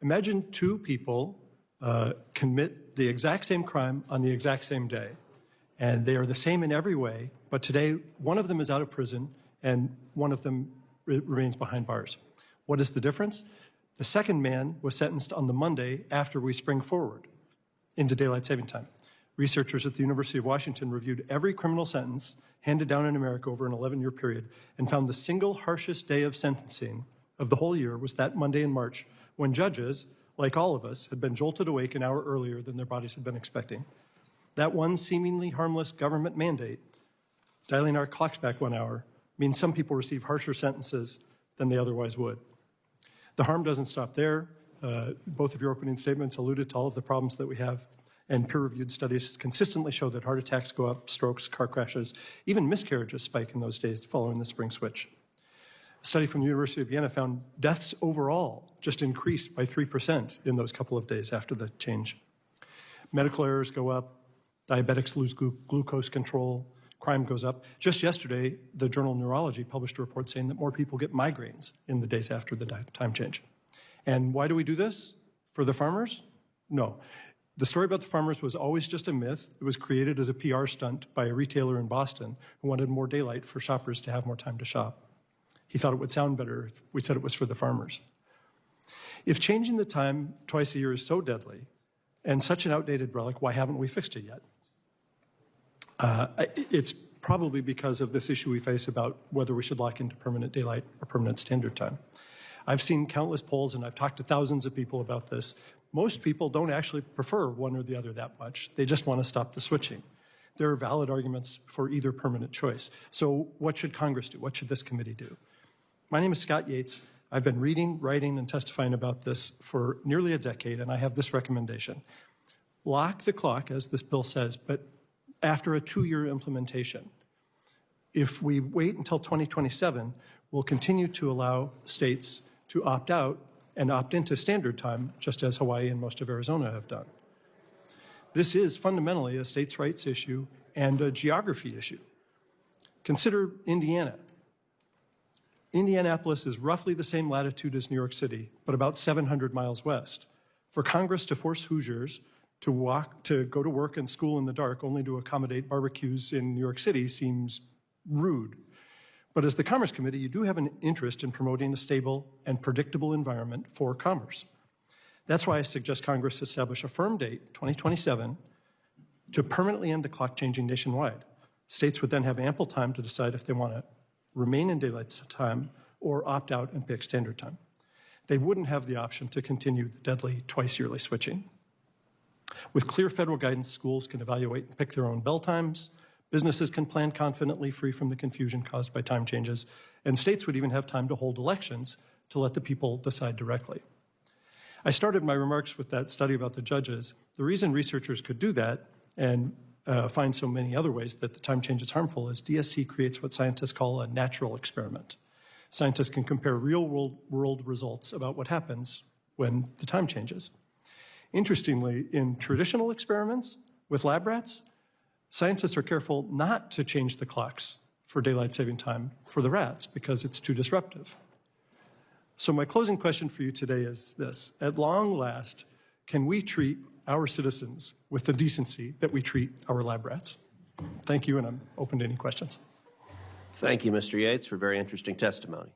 Imagine two people commit the exact same crime on the exact same day, and they are the same in every way, but today one of them is out of prison and one of them remains behind bars. What is the difference? The second man was sentenced on the Monday after we spring forward into daylight saving time. Researchers at the University of Washington reviewed every criminal sentence handed down in America over an 11-year period and found the single harshest day of sentencing of the whole year was that Monday in March, when judges, like all of us, had been jolted awake an hour earlier than their bodies had been expecting. That one seemingly harmless government mandate, dialing our clocks back 1 hour, means some people receive harsher sentences than they otherwise would. The harm doesn't stop there. Both of your opening statements alluded to all of the problems that we have, and peer-reviewed studies consistently show that heart attacks go up, strokes, car crashes, even miscarriages spike in those days following the spring switch. A study from the University of Vienna found deaths overall just increased by 3% in those couple of days after the change. Medical errors go up, diabetics lose glucose control, crime goes up. Just yesterday, the journal Neurology published a report saying that more people get migraines in the days after the time change. And why do we do this? For the farmers? No. The story about the farmers was always just a myth. It was created as a PR stunt by a retailer in Boston who wanted more daylight for shoppers to have more time to shop. He thought it would sound better if we said it was for the farmers. If changing the time twice a year is so deadly and such an outdated relic, why haven't we fixed it yet? It's probably because of this issue we face about whether we should lock into permanent daylight or permanent standard time. I've seen countless polls and I've talked to thousands of people about this. Most people don't actually prefer one or the other that much. They just want to stop the switching. There are valid arguments for either permanent choice. So what should Congress do? What should this committee do? My name is Scott Yates. I've been reading, writing, and testifying about this for nearly a decade, and I have this recommendation. Lock the clock, as this bill says, but after a 2-year implementation. If we wait until 2027, we'll continue to allow states to opt out and opt into standard time, just as Hawaii and most of Arizona have done. This is fundamentally a states' rights issue and a geography issue. Consider Indiana. Indianapolis is roughly the same latitude as New York City, but about 700 miles west. For Congress to force Hoosiers to go to work and school in the dark only to accommodate barbecues in New York City seems rude. But as the Commerce Committee, you do have an interest in promoting a stable and predictable environment for commerce. That's why I suggest Congress establish a firm date, 2027, to permanently end the clock changing nationwide. States would then have ample time to decide if they want to remain in daylight time or opt out and pick standard time. They wouldn't have the option to continue the deadly twice-yearly switching. With clear federal guidance, schools can evaluate and pick their own bell times, businesses can plan confidently, free from the confusion caused by time changes, and states would even have time to hold elections to let the people decide directly. I started my remarks with that study about the judges. The reason researchers could do that and find so many other ways that the time change is harmful is DSC creates what scientists call a natural experiment. Scientists can compare real-world results about what happens when the time changes. Interestingly, in traditional experiments with lab rats, scientists are careful not to change the clocks for daylight saving time for the rats because it's too disruptive. So my closing question for you today is this. At long last, can we treat our citizens with the decency that we treat our lab rats? Thank you, and I'm open to any questions. Thank you, Mr. Yates, for very interesting testimony.